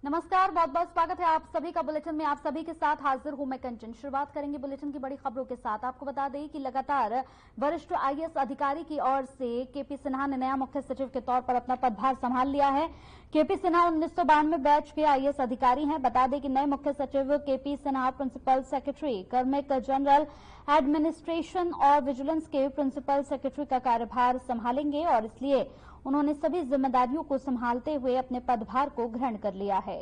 नमस्कार, बहुत बहुत स्वागत है आप सभी का बुलेटिन में। आप सभी के साथ हाजिर हूं मैं कंचन। शुरुआत करेंगे बुलेटिन की बड़ी खबरों के साथ। आपको बता दें कि लगातार वरिष्ठ आईएएस अधिकारी की ओर से केपी सिन्हा ने नया मुख्य सचिव के तौर पर अपना पदभार संभाल लिया है। केपी सिन्हा 1992 बैच के आईएएस अधिकारी हैं। बता दें कि नए मुख्य सचिव केपी सिन्हा प्रिंसिपल सेक्रेटरी, कार्मिक जनरल एडमिनिस्ट्रेशन और विजिलेंस के प्रिंसिपल सेक्रेटरी का कार्यभार संभालेंगे और इसलिए उन्होंने सभी जिम्मेदारियों को संभालते हुए अपने पदभार को ग्रहण कर लिया है।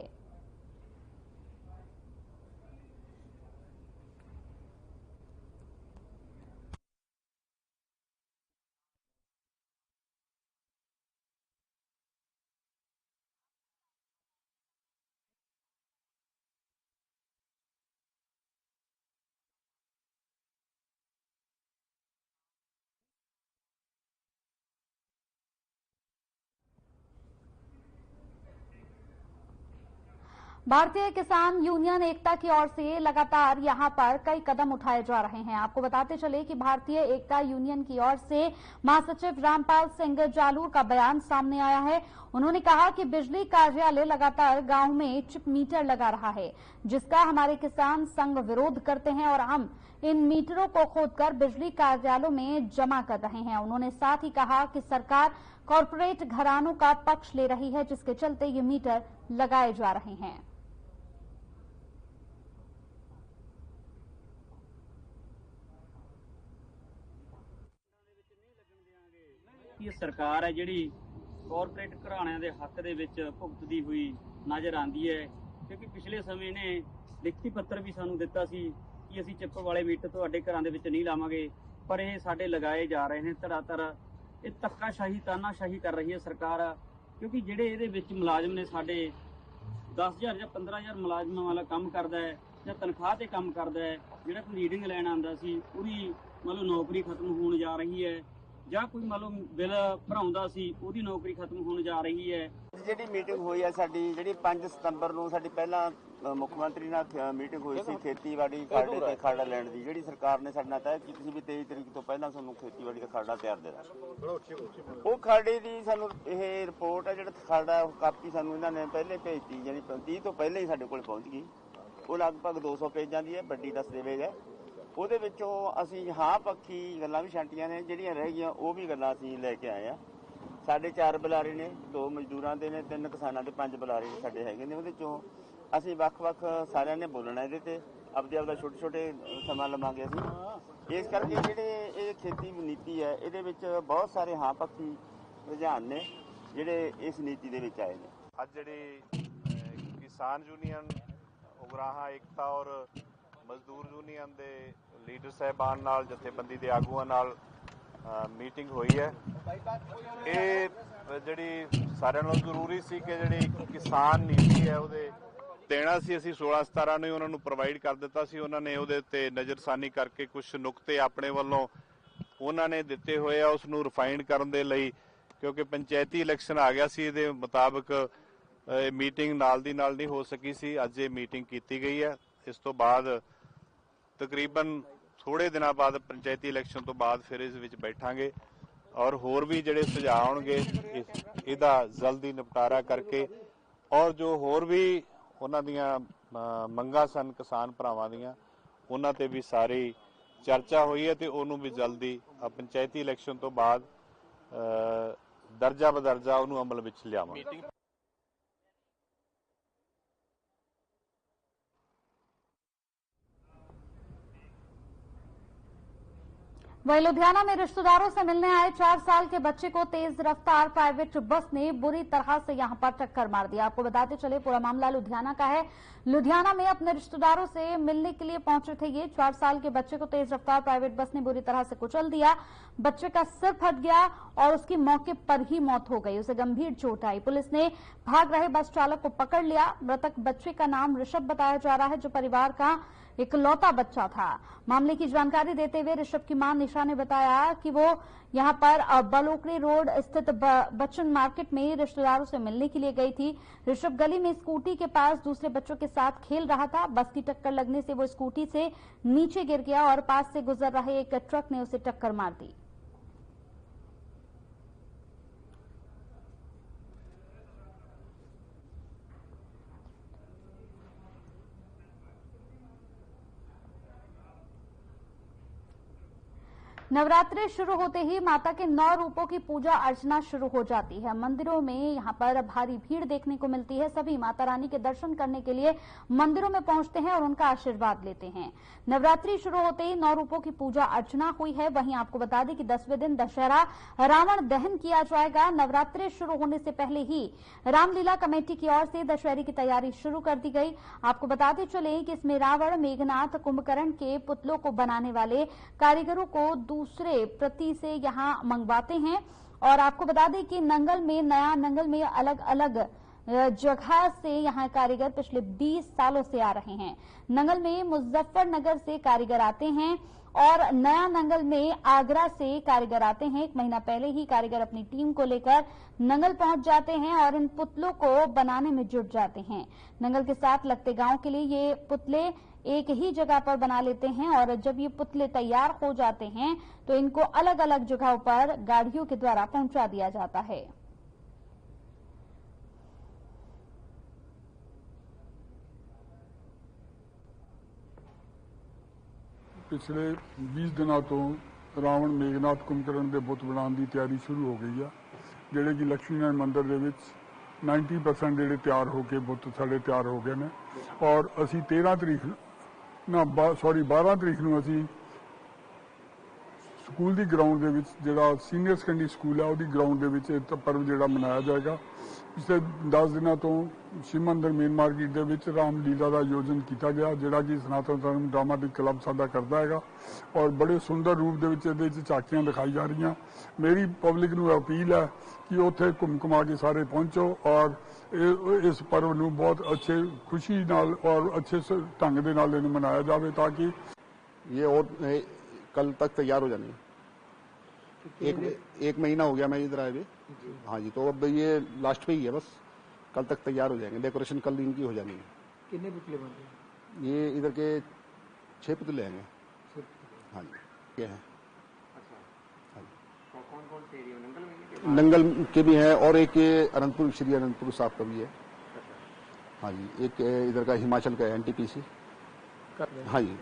भारतीय किसान यूनियन एकता की ओर से लगातार यहां पर कई कदम उठाए जा रहे हैं। आपको बताते चले कि भारतीय एकता यूनियन की ओर से महासचिव रामपाल सिंह जालूर का बयान सामने आया है। उन्होंने कहा कि बिजली कार्यालय लगातार गांव में चिप मीटर लगा रहा है, जिसका हमारे किसान संघ विरोध करते हैं और हम इन मीटरों को खोदकर बिजली कार्यालयों में जमा कर रहे हैं। उन्होंने साथ ही कहा कि सरकार कॉरपोरेट घरानों का पक्ष ले रही है, जिसके चलते ये मीटर लगाए जा रहे हैं। ਇਹ ਸਰਕਾਰ ਹੈ ਜਿਹੜੀ ਕਾਰਪੋਰੇਟ ਘਰਾਣਿਆਂ ਦੇ ਹੱਕ ਦੇ ਵਿੱਚ ਭੁਗਤਦੀ ਹੋਈ ਨਜ਼ਰ ਆਉਂਦੀ ਹੈ, ਕਿਉਂਕਿ ਪਿਛਲੇ ਸਮੇਂ ਨੇ ਲਿਖਤੀ ਪੱਤਰ ਵੀ ਸਾਨੂੰ ਦਿੱਤਾ ਸੀ ਕਿ ਅਸੀਂ ਚਿੱਪ ਵਾਲੇ ਮੀਟਰ ਤੁਹਾਡੇ ਘਰਾਂ ਦੇ ਵਿੱਚ ਨਹੀਂ ਲਾਵਾਂਗੇ, ਪਰ ਇਹ ਸਾਡੇ ਲਗਾਏ ਜਾ ਰਹੇ ਨੇ ਧੜਾਧੜ। ਇਹ ਧੱਕਾਸ਼ਾਹੀ ਤਾਨਾਸ਼ਾਹੀ ਕਰ ਰਹੀ ਹੈ ਸਰਕਾਰ, ਕਿਉਂਕਿ ਜਿਹੜੇ ਇਹਦੇ ਵਿੱਚ ਮੁਲਾਜ਼ਮ ਨੇ ਸਾਡੇ 10,000 ਜਾਂ 15,000 ਮੁਲਾਜ਼ਮਾਂ ਵਾਲਾ ਕੰਮ ਕਰਦਾ ਹੈ ਜਾਂ ਤਨਖਾਹ ਤੇ ਕੰਮ ਕਰਦਾ ਹੈ, ਜਿਹੜਾ ਕੋਈ ਰੀਡਿੰਗ ਲੈਣ ਆਉਂਦਾ ਸੀ ਉਹਦੀ ਮੰਨ ਲਓ ਨੌਕਰੀ ਖਤਮ ਹੋਣ ਜਾ ਰਹੀ ਹੈ, ਜਾਂ ਕੋਈ ਮੰਨ ਲਓ ਬਿੱਲ ਭਰਾਉਂਦਾ ਸੀ ਉਹਦੀ ਨੌਕਰੀ ਖਤਮ ਹੋਣ ਜਾ ਰਹੀ ਹੈ। ਜਿਹੜੀ ਮੀਟਿੰਗ ਹੋਈ ਹੈ ਸਾਡੀ, ਜਿਹੜੀ 5 ਸਤੰਬਰ ਨੂੰ ਸਾਡੀ ਪਹਿਲਾਂ ਮੁੱਖ ਮੰਤਰੀ ਨਾਲ ਮੀਟਿੰਗ ਹੋਈ ਸੀ ਖੇਤੀਬਾੜੀ ਖਾੜੇ ਤੇ ਖਾੜਾ ਲੈਣ ਦੀ, ਜਿਹੜੀ ਸਰਕਾਰ ਨੇ ਸਾਡੇ ਨਾਲ ਤੈਅ ਕੀਤੀ ਸੀ ਵੀ 23 ਤਰੀਕ ਤੋਂ ਪਹਿਲਾਂ ਸਾਨੂੰ ਖੇਤੀਬਾੜੀ ਦਾ ਖਾੜਾ ਤਿਆਰ ਦੇਣਾ। ਉਹ ਖਾੜੇ ਦੀ ਸਾਨੂੰ ਇਹ ਰਿਪੋਰਟ ਹੈ, ਜਿਹੜਾ ਖਾੜਾ ਉਹ ਕਾਪੀ ਸਾਨੂੰ ਇਹਨਾਂ ਨੇ ਪਹਿਲੇ ਭੇਜਤੀ, ਜਿਹੜੀ 30 ਤੋਂ ਪਹਿਲਾਂ ਹੀ ਸਾਡੇ ਕੋਲ ਪਹੁੰਚ ਗਈ। ਉਹ ਲਗਭਗ 200 ਪੇਜਾਂ ਦੀ ਹੈ, ਵੱਡੀ ਦਸਤਾਵੇਜ਼ ਹੈ। ਉਹਦੇ ਵਿੱਚੋਂ ਅਸੀਂ ਹਾਂ ਪੱਖੀ ਗੱਲਾਂ ਵੀ ਛਾਂਟੀਆਂ ਨੇ, ਜਿਹੜੀਆਂ ਰਹਿ ਗਈਆਂ ਉਹ ਵੀ ਗੱਲਾਂ ਅਸੀਂ ਲੈ ਕੇ ਆਏ ਆ। ਸਾਡੇ 4 ਬੁਲਾਰੇ ਨੇ, 2 ਮਜ਼ਦੂਰਾਂ ਦੇ ਨੇ, 3 ਕਿਸਾਨਾਂ ਦੇ, 5 ਬੁਲਾਰੇ ਸਾਡੇ ਹੈਗੇ ਨੇ। ਉਹਦੇ ਚੋਂ ਅਸੀਂ ਵੱਖ-ਵੱਖ ਸਾਰਿਆਂ ਨੇ ਬੋਲਣਾ ਇਹਦੇ ਤੇ, ਆਪਦਾ ਛੋਟੇ-ਛੋਟੇ ਸਮਾਂ ਲਵਾਂਗੇ ਅਸੀਂ। ਇਸ ਕਰਕੇ ਜਿਹੜੇ ਇਹ ਖੇਤੀ ਨੀਤੀ ਹੈ ਇਹਦੇ ਵਿੱਚ ਬਹੁਤ ਸਾਰੇ ਹਾਂ ਪੱਖੀ ਰੁਝਾਨ ਨੇ ਜਿਹੜੇ ਇਸ ਨੀਤੀ ਦੇ ਵਿੱਚ ਆਏ ਨੇ। ਅੱਜ ਜਿਹੜੀ ਕਿਸਾਨ ਯੂਨੀਅਨ ਉਗਰਾਹਾਂ ਏਕਤਾ ਔਰ ਮਜ਼ਦੂਰ ਯੂਨੀਅਨ ਦੇ ਲੀਡਰ ਸਾਹਿਬਾਨ ਨਾਲ, ਜਥੇਬੰਦੀ ਦੇ ਆਗੂਆਂ ਨਾਲ ਮੀਟਿੰਗ ਹੋਈ ਹੈ। ਇਹ ਜਿਹੜੀ ਸਾਰਿਆਂ ਨਾਲੋਂ ਜ਼ਰੂਰੀ ਸੀ ਕਿ ਜਿਹੜੀ ਕਿਸਾਨ ਨੀਤੀ ਹੈ ਉਹਦੇ ਦੇਣਾ ਸੀ, ਅਸੀਂ 16-17 ਨੂੰ ਉਹਨਾਂ ਨੂੰ ਪ੍ਰੋਵਾਈਡ ਕਰ ਦਿੱਤਾ ਸੀ। ਉਹਨਾਂ ਨੇ ਉਹਦੇ ਉੱਤੇ ਨਜ਼ਰਸਾਨੀ ਕਰਕੇ ਕੁਝ ਨੁਕਤੇ ਆਪਣੇ ਵੱਲੋਂ ਉਹਨਾਂ ਨੇ ਦਿੱਤੇ ਹੋਏ ਆ, ਉਸ ਨੂੰ ਰਿਫਾਈਨ ਕਰਨ ਦੇ ਲਈ, ਕਿਉਂਕਿ ਪੰਚਾਇਤੀ ਇਲੈਕਸ਼ਨ ਆ ਗਿਆ ਸੀ, ਇਹਦੇ ਮੁਤਾਬਕ ਮੀਟਿੰਗ ਨਾਲ ਦੀ ਨਾਲ ਨਹੀਂ ਹੋ ਸਕੀ ਸੀ। ਅੱਜ ਇਹ ਮੀਟਿੰਗ ਕੀਤੀ ਗਈ ਹੈ। ਇਸ ਤੋਂ ਬਾਅਦ ਤਕਰੀਬਨ ਥੋੜੇ ਦਿਨਾਂ ਬਾਅਦ ਪੰਚਾਇਤੀ ਇਲੈਕਸ਼ਨ ਤੋਂ ਬਾਅਦ ਫਿਰ ਇਸ ਵਿੱਚ ਬੈਠਾਂਗੇ ਔਰ ਹੋਰ ਵੀ ਜਿਹੜੇ ਸੁਝਾਅ ਆਉਣਗੇ ਇਹਦਾ ਜਲਦੀ ਨਿਪਟਾਰਾ ਕਰਕੇ, ਔਰ ਜੋ ਹੋਰ ਵੀ ਉਹਨਾਂ ਦੀਆਂ ਮੰਗਾਂ ਸਨ ਕਿਸਾਨ ਭਰਾਵਾਂ ਦੀਆਂ, ਉਹਨਾਂ ਤੇ ਵੀ ਸਾਰੀ ਚਰਚਾ ਹੋਈ ਹੈ ਤੇ ਉਹਨੂੰ ਵੀ ਜਲਦੀ ਪੰਚਾਇਤੀ ਇਲੈਕਸ਼ਨ ਤੋਂ ਬਾਅਦ ਦਰਜਾ ਬਦਰਜਾ ਉਹਨੂੰ ਅਮਲ ਵਿੱਚ ਲਿਆਵਾਂਗੇ। वहीं लुधियाना में रिश्तेदारों से मिलने आए 4 साल के बच्चे को तेज रफ्तार प्राइवेट बस ने बुरी तरह से यहां पर टक्कर मार दिया। आपको बताते चले पूरा मामला लुधियाना का है। लुधियाना में अपने रिश्तेदारों से मिलने के लिए पहुंचे थे ये 4 साल के बच्चे को तेज रफ्तार प्राइवेट बस ने बुरी तरह से कुचल दिया। बच्चे का सिर फट गया और उसकी मौके पर ही मौत हो गई। उसे गंभीर चोट आई। पुलिस ने भाग रहे बस चालक को पकड़ लिया। मृतक बच्चे का नाम ऋषभ बताया जा रहा है, जो परिवार का इकलौता बच्चा था। मामले की जानकारी देते हुए ऋषभ की मां निशा ने बताया कि वो यहां पर बलोकड़ी रोड स्थित बच्चन मार्केट में रिश्तेदारों से मिलने के लिए गई थी। ऋषभ गली में स्कूटी के पास दूसरे बच्चों के साथ खेल रहा था। बस की टक्कर लगने से वो स्कूटी से नीचे गिर गया और पास से गुजर रहे एक ट्रक ने उसे टक्कर मार दी। नवरात्रि शुरू होते ही माता के 9 रूपों की पूजा अर्चना शुरू हो जाती है। मंदिरों में यहां पर भारी भीड़ देखने को मिलती है। सभी माता रानी के दर्शन करने के लिए मंदिरों में पहुंचते हैं और उनका आशीर्वाद लेते हैं। नवरात्रि शुरू होते ही 9 रूपों की पूजा अर्चना हुई है। वहीं आपको बता दें कि 10वें दिन दशहरा रावण दहन किया जाएगा। नवरात्रि शुरू होने से पहले ही रामलीला कमेटी की ओर से दशहरे की तैयारी शुरू कर दी गई। आपको बताते चले कि इसमें रावण, मेघनाथ, कुंभकर्ण के पुतलों को बनाने वाले कारीगरों को दूसरे प्रति से यहां मंगवाते हैं। और आपको बता दें कि नया नंगल में अलग अलग जगह से यहां कारीगर पिछले 20 सालों से आ रहे हैं। नंगल में मुजफ्फरनगर से कारीगर आते हैं और नया नंगल में आगरा से कारीगर आते हैं। 1 महीना पहले ही कारीगर अपनी टीम को लेकर नंगल पहुंच जाते हैं और इन पुतलों को बनाने में जुट जाते हैं। नंगल के साथ लगते गांव के लिए ये पुतले एक ही जगह पर बना लेते हैं और जब ये पुतले तैयार हो जाते हैं तो इनको अलग अलग जगहों पर गाड़ियों के द्वारा पहुंचा दिया जाता है। पिछले 20 दिनों तो रावण, मेघनाथ, कुंभकर्ण के बुत बनाने की तैयारी शुरू हो गई है, ਜਿਹੜੇ कि लक्ष्मी नारायण मंदिर ਦੇ ਵਿੱਚ 90% ਜਿਹੜੇ ਤਿਆਰ ਹੋ ਕੇ ਬੁੱਤ ਸਾਡੇ ਤਿਆਰ ਹੋ ਗਏ ਨੇ। ਔਰ ਅਸੀਂ 12 ਤਰੀਕ ਨੂੰ ਅਸੀਂ ਸਕੂਲ ਦੀ ਗਰਾਊਂਡ ਦੇ ਵਿੱਚ ਜਿਹੜਾ ਸੀਨੀਅਰ ਸੈਕੰਡਰੀ ਸਕੂਲ ਹੈ ਉਹਦੀ ਗਰਾਊਂਡ ਦੇ ਵਿੱਚ ਇਹ ਪਰਵ ਜਿਹੜਾ ਮਨਾਇਆ ਜਾਏਗਾ। ਪਿਛਲੇ 10 ਦਿਨਾਂ ਤੋਂ ਸ਼ਿਵ ਮੰਦਿਰ ਮੇਨ ਮਾਰਕੀਟ ਦੇ ਵਿੱਚ ਰਾਮਲੀਲਾ ਦਾ ਆਯੋਜਨ ਕੀਤਾ ਗਿਆ, ਜਿਹੜਾ ਕਿ ਸਨਾਤਨ ਧਰਮ ਡਰਾਮਾਟਿਕ ਕਲੱਬ ਸਾਡਾ ਕਰਦਾ ਹੈਗਾ ਔਰ ਬੜੇ ਸੁੰਦਰ ਰੂਪ ਦੇ ਵਿੱਚ ਇਹਦੇ ਵਿੱਚ ਝਾਕੀਆਂ ਦਿਖਾਈ ਜਾ ਰਹੀਆਂ। ਮੇਰੀ ਪਬਲਿਕ ਨੂੰ ਅਪੀਲ ਹੈ कि उत्थे घूम घुमा के सारे पहुंचो और इस पर्व नूं बहुत अच्छे खुशी नाल और अच्छे ढंग दे नाल इहनूं मनाया जाए ताकि ये और कल तक तैयार हो जानी है। एक महीना हो गया मैं इधर आए हुए। हाँ जी, तो अब ये लास्ट पे ही है, बस कल तक तैयार हो जाएंगे। डेकोरेशन कल इनकी हो जानी है। कितने पुतले बनते हैं? ये इधर के 6 पुतले हैं। हाँ जी, ये है। कौन कौन से एरिया नंगल में? नंगल के भी हैं और एक अनंतपुर, श्री अनंतपुर साहब का भी है। हाँ जी, एक इधर का हिमाचल का है, NTPC। हाँ जी,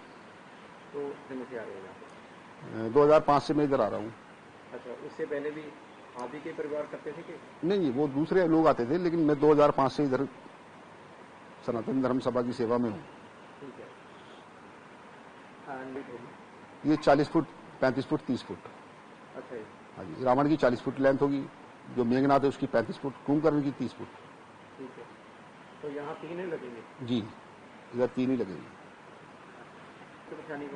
तो दिन से आ रहे हैं? 2005 से मैं इधर आ रहा हूँ। अच्छा, उससे पहले भी आप ही के परिवार करते थे कि? नहीं, वो दूसरे लोग आते थे, लेकिन मैं 2005 से इधर सनातन धर्म सभा की सेवा में हूँ। ठीक है। ये 40 फुट, 35 फुट, 30 फुट। अच्छा जी। हाँ जी, रावण की 40 फुट लेंथ होगी, जो मेघनाथ है उसकी 35 फुट, कुंभकर्ण की 30 फुट। ठीक है, तो यहाँ 3 ही लगेंगे? जी, इधर 3 ही लगेंगे।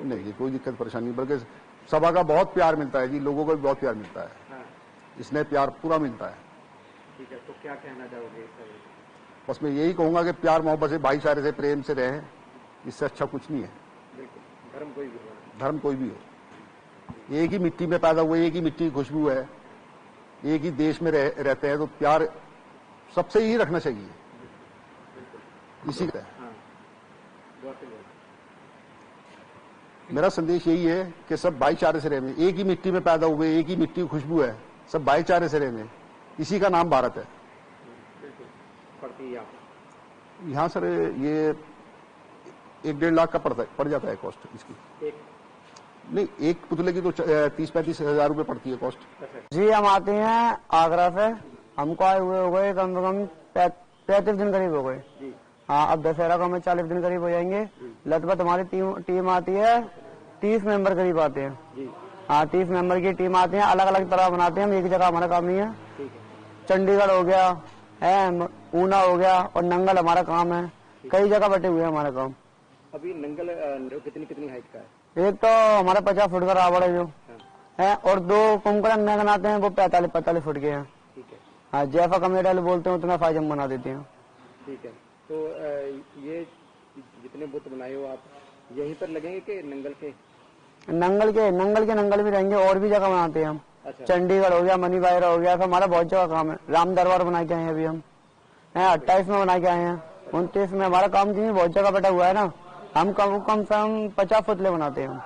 नहीं, कोई दिक्कत परेशानी नहीं, बल्कि सभा का बहुत प्यार मिलता है जी, लोगों को भी बहुत प्यार मिलता है। हाँ। इसने प्यार पूरा मिलता है। ठीक है, तो क्या कहना चाहोगे? बस मैं यही कहूँगा कि प्यार मोहब्बत से, भाईचारे से, प्रेम से रहें, इससे अच्छा कुछ नहीं है। बिल्कुल, धर्म कोई भी हो, धर्म कोई भी हो, एक ही मिट्टी में पैदा हुए, एक ही मिट्टी की खुशबू है, एक ही देश में रहते हैं, तो प्यार सबसे ही रखना चाहिए। इसी का मेरा संदेश यही है कि सब भाईचारे से रहें। एक ही मिट्टी में पैदा हुए, एक ही मिट्टी की खुशबू है, सब भाईचारे से रहें। इसी का नाम भारत है। यहाँ सर ये 1-1.5 लाख का पड़ जाता है कॉस्ट इसकी। नहीं, एक पुतले की तो 30-35 हजार रुपए पड़ती है कॉस्ट। जी, हम आते हैं आगरा से, हमको आए हुए हो गए कम से कम 35 दिन करीब हो गए। हाँ, अब दशहरा का हमें 40 दिन करीब हो जाएंगे। लगभग हमारी टीम आती है, 30 मेंबर करीब आते हैं। हाँ, 30 मेंबर की टीम आती है, अलग अलग तरह बनाते हैं, हम एक जगह हमारा काम नहीं है। चंडीगढ़ हो गया है, ऊना हो गया और नंगल हमारा काम है। कई जगह बटे हुए हैं हमारा काम। अभी नंगल कितनी हाइट का है? एक तो हमारा 50 फुट का रावण है जो है, और 2 कुंभकर्ण बनाते हैं, वो 45 फुट के हैं। ठीक है। हाँ, जैसा कमेटी बोलते हैं उतना फाइजम बना देते हैं। ठीक है, तो ये जितने बुत बनाए हो आप यहीं पर लगेंगे कि नंगल के नंगल भी रहेंगे, और भी जगह बनाते हैं हम। अच्छा। चंडीगढ़ हो गया, मनीबायरा हो गया, हमारा बहुत जगह काम है। राम दरबार बना के आए हैं अभी हम, 28 में बना के आए हैं, 29 में। हमारा काम जी बहुत जगह बैठा हुआ है ना, हम कम से कम 50 पुतले बनाते हैं हम।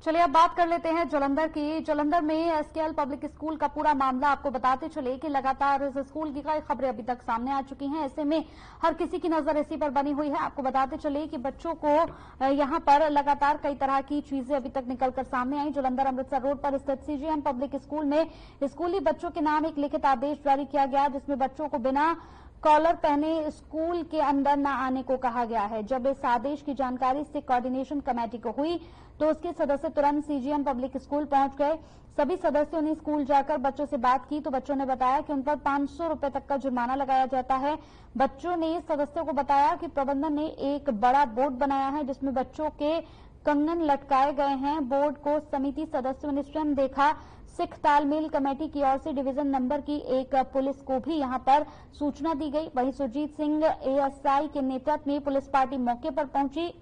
चलिए अब बात कर लेते हैं जालंधर की। जालंधर में एसकेएल पब्लिक स्कूल का पूरा मामला आपको बताते चले कि लगातार इस स्कूल की कई खबरें अभी तक सामने आ चुकी हैं। ऐसे में हर किसी की नजर इसी पर बनी हुई है। आपको बताते चले कि बच्चों को यहां पर लगातार कई तरह की चीजें अभी तक निकलकर सामने आई। जालंधर अमृतसर रोड पर स्थित सीजीएम पब्लिक स्कूल में स्कूली बच्चों के नाम एक लिखित आदेश जारी किया गया, जिसमें बच्चों को बिना कॉलर पहने स्कूल के अंदर न आने को कहा गया है। जब इस आदेश की जानकारी से कोऑर्डिनेशन कमेटी को हुई तो उसके सदस्य तुरंत सीजीएम पब्लिक स्कूल पहुंच गए। सभी सदस्यों ने स्कूल जाकर बच्चों से बात की तो बच्चों ने बताया कि उन पर 500 रुपए तक का जुर्माना लगाया जाता है। बच्चों ने सदस्यों को बताया कि प्रबंधन ने एक बड़ा बोर्ड बनाया है जिसमें बच्चों के कंगन लटकाए गए हैं। बोर्ड को समिति सदस्यों ने स्वयं देखा। सिख तालमेल कमेटी की ओर से डिवीजन नंबर की एक पुलिस को भी यहां पर सूचना दी गई। वहीं सुरजीत सिंह एएसआई के नेतृत्व में पुलिस पार्टी मौके पर पहुंची।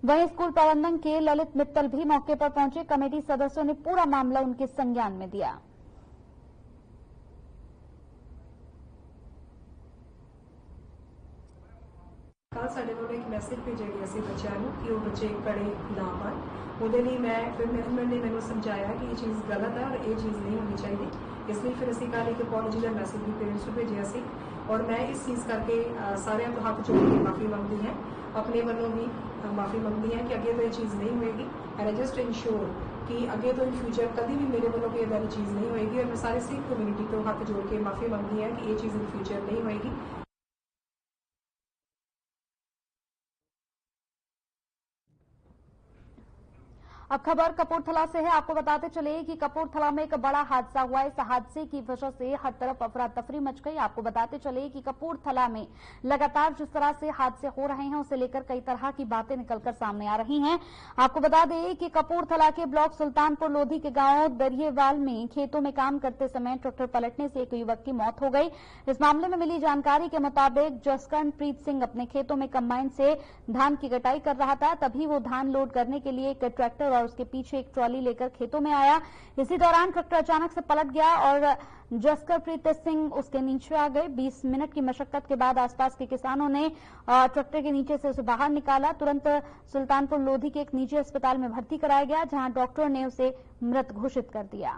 वहीं स्कूल प्रबंधन के ललित मित्तल भी मौके पर पहुंचे। कमेटी सदस्यों ने पूरा मामला उनके संज्ञान में दिया। ਕੱਲ ਸਾਡੇ ਕੋਲ ਇੱਕ ਮੈਸੇਜ ਭੇਜਿਆ ਗਿਆ ਸੀ ਬੱਚਿਆਂ ਨੂੰ ਕਿ ਉਹ ਬੱਚੇ ਘੜੇ ਨਾ ਪਾਣ। ਉਹਦੇ ਲਈ ਫਿਰ ਮੈਨੇਜਮੈਂਟ ਨੇ ਮੈਨੂੰ ਸਮਝਾਇਆ ਕਿ ਇਹ ਚੀਜ਼ ਗਲਤ ਹੈ ਔਰ ਇਹ ਚੀਜ਼ ਨਹੀਂ ਹੋਣੀ ਚਾਹੀਦੀ। ਇਸ ਲਈ ਫਿਰ ਅਸੀਂ ਕੱਲ ਇੱਕ ਅਪੋਲੋਜੀ ਦਾ ਮੈਸੇਜ ਵੀ ਪੇਰੈਂਟਸ ਨੂੰ ਭੇਜਿਆ ਸੀ ਔਰ ਮੈਂ ਇਸ ਚੀਜ਼ ਕਰਕੇ ਸਾਰਿਆਂ ਤੋਂ ਹੱਥ ਜੋੜ ਕੇ ਮਾਫੀ ਮੰਗਦੀ ਹਾਂ। ਆਪਣੇ ਵੱਲੋਂ ਵੀ ਮਾਫੀ ਮੰਗਦੀ ਹਾਂ ਕਿ ਅੱਗੇ ਤੋਂ ਇਹ ਚੀਜ਼ ਨਹੀਂ ਹੋਏਗੀ। ਐਂਡ ਆਈ ਜਸਟ ਇਨਸ਼ੋਰ ਕਿ ਅੱਗੇ ਤੋਂ ਇਨ ਫਿਊਚਰ ਕਦੀ ਵੀ ਮੇਰੇ ਵੱਲੋਂ ਕੋਈ ਇਦਾਂ ਦੀ ਚੀਜ਼ ਨਹੀਂ ਹੋਏਗੀ ਔਰ ਮੈਂ ਸਾਰੇ ਸਿੱਖ ਕਮਿਊਨਿਟੀ ਤੋਂ ਹੱਥ ਜੋੜ ਕੇ ਮਾਫੀ ਮੰਗਦੀ ਹਾਂ ਕਿ ਇਹ ਚੀਜ਼ ਇਨ ਫਿਊਚਰ ਨਹੀਂ ਹੋਏਗੀ। अब खबर कपूरथला से है। आपको बताते चले कि कपूरथला में एक बड़ा हादसा हुआ। इस हादसे की वजह से हर तरफ अफरा तफरी मच गई। आपको बताते चले कि कपूरथला में लगातार जिस तरह से हादसे हो रहे हैं उसे लेकर कई तरह की बातें निकलकर सामने आ रही हैं। आपको बता दें कि कपूरथला के ब्लॉक सुल्तानपुर लोधी के गांव दरियेवाल में खेतों में काम करते समय ट्रैक्टर पलटने से एक युवक की मौत हो गई। इस मामले में मिली जानकारी के मुताबिक जसकरणप्रीत सिंह अपने खेतों में कंबाइन से धान की कटाई कर रहा था। तभी वो धान लोड करने के लिए एक ट्रैक्टर और उसके पीछे एक ट्रॉली लेकर खेतों में आया। इसी दौरान ट्रैक्टर अचानक से पलट गया और जसकरणप्रीत सिंह उसके नीचे आ गए। 20 मिनट की मशक्कत के बाद आसपास के किसानों ने ट्रैक्टर के नीचे से उसे बाहर निकाला। तुरंत सुल्तानपुर लोधी के एक निजी अस्पताल में भर्ती कराया गया, जहां डॉक्टर ने उसे मृत घोषित कर दिया।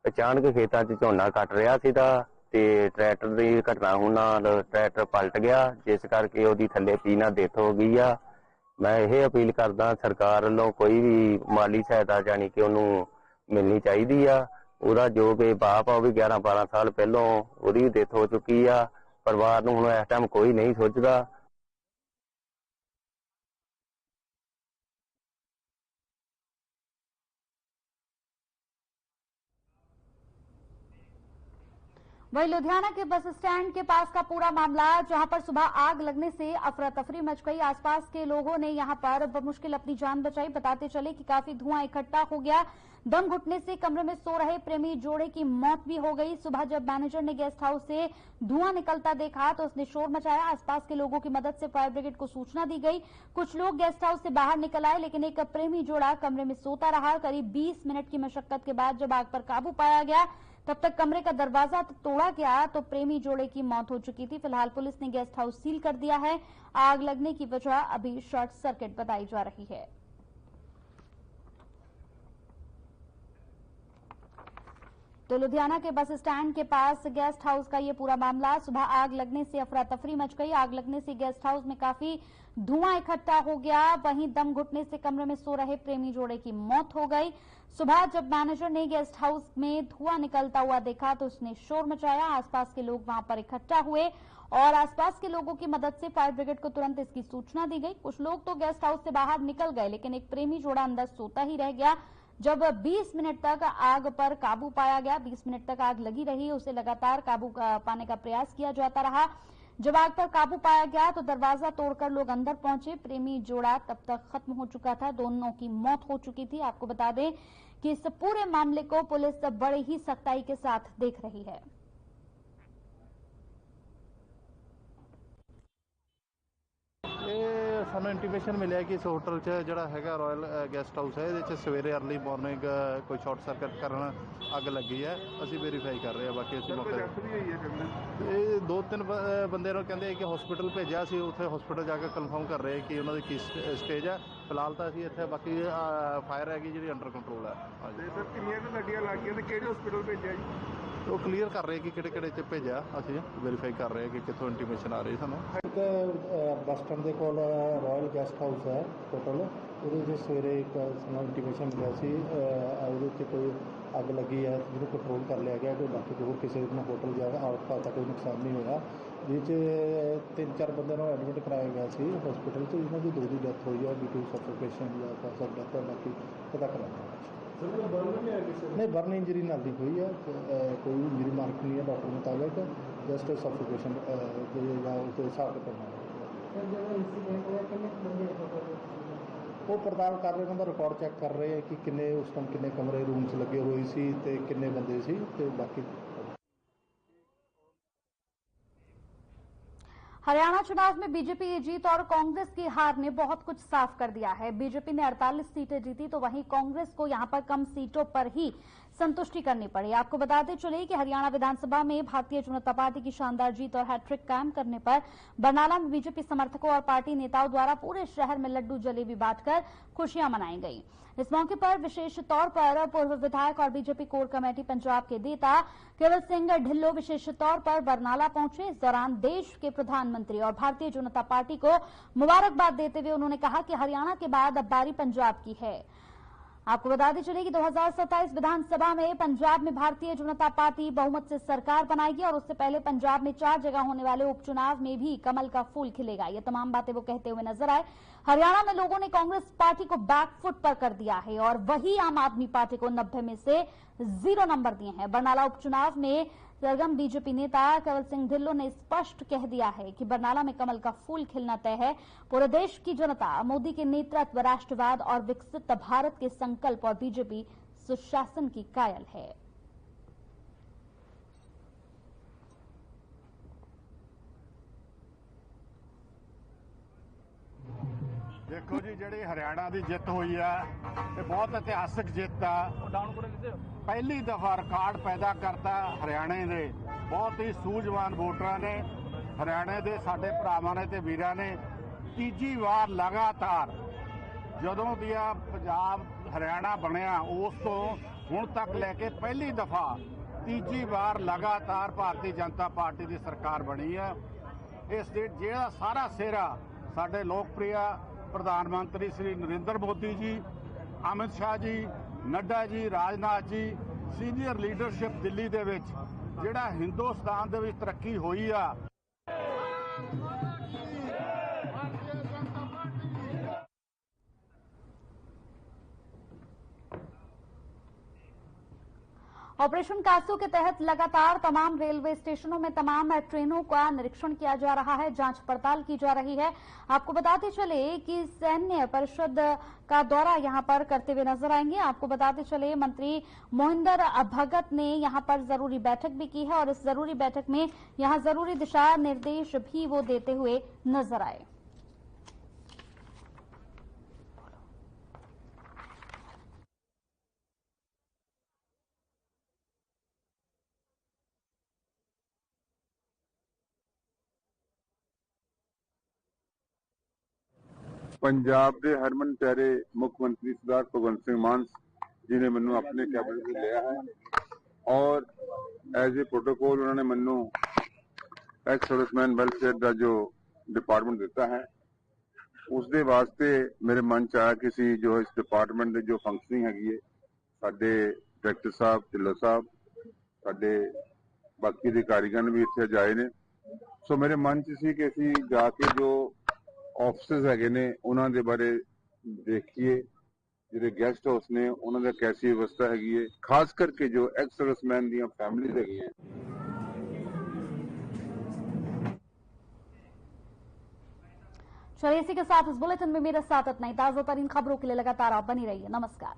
ਅਚਾਨਕ ਖੇਤਾਂ 'ਚ ਝੋਨਾ ਕੱਟ ਰਿਹਾ ਸੀ ਤੇ ਟਰੈਕਟਰ ਦੀ ਘਟਨਾ ਹੋਣ ਨਾਲ ਟਰੈਕਟਰ ਪਲਟ ਗਿਆ, ਜਿਸ ਕਰਕੇ ਉਹਦੀ ਥੱਲੇ ਪੀਣਾ ਡੈਥ ਹੋ ਗਈ ਆ। ਮੈਂ ਇਹ ਅਪੀਲ ਕਰਦਾ ਸਰਕਾਰ ਵੱਲੋਂ ਕੋਈ ਵੀ ਮਾਲੀ ਸਹਾਇਤਾ ਜਾਣੀ ਕਿ ਉਹਨੂੰ ਮਿਲਣੀ ਚਾਹੀਦੀ ਆ। ਉਹਦਾ ਜੋ ਕਿ ਬਾਪ ਆ ਉਹ ਵੀ 11-12 ਸਾਲ ਪਹਿਲਾਂ ਉਹਦੀ ਡੈਥ ਹੋ ਚੁੱਕੀ ਆ। ਪਰਿਵਾਰ ਨੂੰ ਹੁਣ ਇਸ ਟਾਈਮ ਕੋਈ ਨਹੀਂ ਸੋਚਦਾ। वहीं लुधियाना के बस स्टैंड के पास का पूरा मामला, जहां पर सुबह आग लगने से अफरा तफरी मच गई। आसपास के लोगों ने यहां पर बमुश्किल अपनी जान बचाई। बताते चले कि काफी धुआं इकट्ठा हो गया। दम घुटने से कमरे में सो रहे प्रेमी जोड़े की मौत भी हो गई। सुबह जब मैनेजर ने गेस्ट हाउस से धुआं निकलता देखा तो उसने शोर मचाया। आसपास के लोगों की मदद से फायर ब्रिगेड को सूचना दी गई। कुछ लोग गेस्ट हाउस से बाहर निकल आए, लेकिन एक प्रेमी जोड़ा कमरे में सोता रहा। करीब 20 मिनट की मशक्कत के बाद जब आग पर काबू पाया गया, तब तक कमरे का दरवाजा तोड़ा गया तो प्रेमी जोड़े की मौत हो चुकी थी। फिलहाल पुलिस ने गेस्ट हाउस सील कर दिया है। आग लगने की वजह अभी शॉर्ट सर्किट बताई जा रही है। तो लुधियाना के बस स्टैंड के पास गेस्ट हाउस का ये पूरा मामला। सुबह आग लगने से अफरा तफरी मच गई। आग लगने से गेस्ट हाउस में काफी धुआं इकट्ठा हो गया। वहीं दम घुटने से कमरे में सो रहे प्रेमी जोड़े की मौत हो गई। सुबह जब मैनेजर ने गेस्ट हाउस में धुआं निकलता हुआ देखा तो उसने शोर मचाया। आसपास के लोग वहां पर इकट्ठा हुए और आसपास के लोगों की मदद से फायर ब्रिगेड को तुरंत इसकी सूचना दी गई। कुछ लोग तो गेस्ट हाउस से बाहर निकल गए, लेकिन एक प्रेमी जोड़ा अंदर सोता ही रह गया। जब 20 मिनट तक आग पर काबू पाया गया, 20 मिनट तक आग लगी रही, उसे लगातार काबू पाने का प्रयास किया जाता रहा। जब आग पर काबू पाया गया तो दरवाजा तोड़कर लोग अंदर पहुंचे। प्रेमी जोड़ा तब तक खत्म हो चुका था, दोनों की मौत हो चुकी थी। आपको बता दें कि इस पूरे मामले को पुलिस बड़े ही सख्ताई के साथ देख रही है। ये ਸਾਨੂੰ ਇੰਟੀਮੇਸ਼ਨ ਮਿਲਿਆ ਕਿ ਇਸ ਹੋਟਲ 'ਚ ਜਿਹੜਾ ਹੈਗਾ ਰਾਇਲ ਗੈਸਟ ਹਾਊਸ ਹੈ, ਇਹਦੇ 'ਚ ਸਵੇਰੇ अर्ਲੀ ਮਾਰਨਿੰਗ ਕੋਈ ਸ਼ਾਰਟ ਸਰਕਟ ਕਾਰਨ ਅੱਗ ਲੱਗੀ ਹੈ। ਅਸੀਂ ਵੈਰੀਫਾਈ ਕਰ ਰਹੇ ਹਾਂ। ਬਾਕੀ ਅਸੀਂ ਮੌਕੇ ਇਹ 2-3 ਬੰਦੇ ਨੂੰ ਕਹਿੰਦੇ ਕਿ ਹਸਪੀਟਲ ਭੇਜਿਆ ਸੀ, ਉੱਥੇ ਹਸਪੀਟਲ ਜਾ ਕੇ ਕਨਫਰਮ ਕਰ ਰਹੇ ਕਿ ਉਹਨਾਂ ਦੀ ਕੀ ਸਟੇਜ ਹੈ। ਫਿਲਹਾਲ ਤਾਂ ਅਸੀਂ ਇੱਥੇ ਬਾਕੀ ਫਾਇਰ ਹੈਗੀ ਜਿਹੜੀ ਅੰਡਰ ਕੰਟਰੋਲ ਹੈ। ਹਾਂਜੀ ਸਰ, ਕਿੰਨੀਆਂ ਕੁ ਗੱਡੀਆਂ ਲੱਗ ਗਈਆਂ ਤੇ ਕਿਹੜੇ ਹਸਪੀਟਲ ਭੇਜਿਆ ਜੀ? ਉਹ ਕਲੀਅਰ ਕਰ ਰਹੇ ਕਿ ਕਿਹੜੇ 'ਚ ਭੇਜਿਆ। ਅਸੀਂ ਵੈਰੀਫਾਈ ਕਰ ਰਹੇ ਕਿ ਕਿੱਥੋਂ ਇੰਟੀਮੇਸ਼ਨ ਆ ਰਹੀ ਸਾਨੂੰ। ਇੱਕ ਬੱਸ ਸਟੈਂਡ ਦੇ ਕੋਲ ਰਾਇਲ ਗੈਸਟ ਹਾਊਸ ਹੈ ਹੋਟਲ, ਉਹਦੇ ਵਿੱਚ ਸਵੇਰੇ ਇੱਕ ਸਾਨੂੰ ਇੰਟੀਮੇਸ਼ਨ ਮਿਲਿਆ ਸੀ ਉਹਦੇ ਵਿੱਚ ਕੋਈ ਅੱਗ ਲੱਗੀ ਹੈ, ਜਿਹਨੂੰ ਕੰਟਰੋਲ ਕਰ ਲਿਆ ਗਿਆ। ਕੋਈ ਬਾਕੀ ਹੋਰ ਕਿਸੇ ਨੂੰ ਹੋਟਲ ਜਾਂ ਆਸ-ਪਾਸ ਦਾ ਕੋਈ ਨੁਕਸਾਨ ਨਹੀਂ ਹੋਇਆ। ਜਿਸ 'ਚ 3-4 ਬੰਦਿਆਂ ਨੂੰ ਐਡਮਿਟ ਕਰਾਇਆ ਗਿਆ ਸੀ ਹਸਪੀਟਲ 'ਚ। ਇਹਨਾਂ ਦੀ 2 ਦੀ ਡੈਥ ਹੋਈ ਹੈ, ਡਿਊ ਟੂ ਸਫੋਕੇਸ਼ਨ ਜਾਂ ਕਾਜ਼ ਆਫ ਡੈਥ। ਬਾਕੀ ਪਤਾ ਕਰਾਂਗੇ। ਨਹੀਂ, ਬਰਨ ਇੰਜਰੀ ਨਾਲ ਦੀ ਹੋਈ ਹੈ, ਕੋਈ ਇੰਜਰੀ ਮਾਰਕ ਨਹੀਂ ਹੈ ਡਾਕਟਰ ਮੁਤਾਬਕ, ਜਸਟ ਸਫੋਕੇਸ਼ਨ ਜਾਂ उसके हिसाब से करना वो पड़ताल कर रहे हैं। उन्होंने रिकॉर्ड चैक कर रहे हैं कि किन्ने उस टाइम किन्ने कमरे रूम्स लगे हुए सी ते किन्ने बंदे सी ते बाकी। हरियाणा चुनाव में बीजेपी की जीत और कांग्रेस की हार ने बहुत कुछ साफ कर दिया है। बीजेपी ने 48 सीटें जीती तो वहीं कांग्रेस को यहां पर कम सीटों पर ही संतुष्टि करनी पड़ी। आपको बताते चले कि हरियाणा विधानसभा में भारतीय जनता पार्टी की शानदार जीत और हैट्रिक कायम करने पर बरनाला में बीजेपी समर्थकों और पार्टी नेताओं द्वारा पूरे शहर में लड्डू जलेबी बांटकर खुशियां मनाई गई। इस मौके पर विशेष तौर पर पूर्व विधायक और बीजेपी कोर कमेटी पंजाब के नेता केवल सिंह ढिल्लों विशेष तौर पर बरनाला पहुंचे। इस दौरान देश के प्रधानमंत्री और भारतीय जनता पार्टी को मुबारकबाद देते हुए उन्होंने कहा कि हरियाणा के बाद अब बारी पंजाब की है। आपको बताते चले कि 2027 विधानसभा में पंजाब में भारतीय जनता पार्टी बहुमत से सरकार बनाएगी और उससे पहले पंजाब में 4 जगह होने वाले उपचुनाव में भी कमल का फूल खिलेगा। ये तमाम बातें वो कहते हुए नजर आए। हरियाणा में लोगों ने कांग्रेस पार्टी को बैकफुट पर कर दिया है और वही आम आदमी पार्टी को 90 में से 0 नंबर दिए हैं। बरनाला उपचुनाव में सरगर्म बीजेपी नेता केवल सिंह ढिल्लों ने स्पष्ट कह दिया है कि बरनाला में कमल का फूल खिलना तय है। पूरे देश की जनता मोदी के नेतृत्व, राष्ट्रवाद और विकसित भारत के संकल्प और बीजेपी सुशासन की कायल है। देखो जी, जी हरियाणा की जित हुई है ये बहुत इतिहासिक जित है। पहली दफा रिकॉर्ड पैदा करता हरियाणा के बहुत ही सूझवान वोटर ने, हरियाणा के साडे भरावां ने ते वीरां ने तीजी बार लगातार जदों दिया पंजाब हरियाणा बनया उस तो हुण तक लैके पहली दफा तीजी बार लगातार भारतीय जनता पार्टी की सरकार बनी है। इस जिहड़ा सारा सेहरा साडे लोकप्रिय प्रधानमंत्री श्री नरेंद्र मोदी जी, अमित शाह जी, नड्डा जी, राजनाथ जी, सीनियर लीडरशिप दिल्ली दे विच जिहड़ा हिंदुस्तान दे विच तरक्की हुई आ। ऑपरेशन कासू के तहत लगातार तमाम रेलवे स्टेशनों में तमाम ट्रेनों का निरीक्षण किया जा रहा है, जांच पड़ताल की जा रही है। आपको बताते चले कि सैन्य परिषद का दौरा यहां पर करते हुए नजर आएंगे। आपको बताते चले मंत्री मोहिंदर भगत ने यहां पर जरूरी बैठक भी की है और इस जरूरी बैठक में यहां जरूरी दिशा निर्देश भी वो देते हुए नजर आए। पंजाब के हरमन प्यारे मुख्यमंत्री सरदार भगवंत सिंह मान जी ने मैनू अपने कैबिनेट में लिया है और एज ए प्रोटोकॉल उन्होंने मैनू एक्स सर्विसमैन वेलफेयर का जो डिपार्टमेंट दिता है उसके वास्ते मेरे मन च आया कि जो इस डिपार्टमेंट की जो फंक्शनिंग हैगी है साडे डायरेक्टर साहब, ढिल्लों साहब, साडे बाकी अधिकारीगण भी इत्थे जाए ने। सो मेरे मन च सी कि असीं जाके जो ऑफिसर्स हैगे ने उन्हां दे बारे देखिए, जिहड़े गेस्ट हाउस ने उन्हां दा कैसी व्यवस्था हैगी है, खास करके जो एक्स सर्विसमैन दी फैमिलीज हैगी है। चलिए इसी के साथ इस बुलेटिन में मेरे साथ इतना ही। ताजा तरीन खबरों के लिए लगातार आप बनी रहिए। नमस्कार।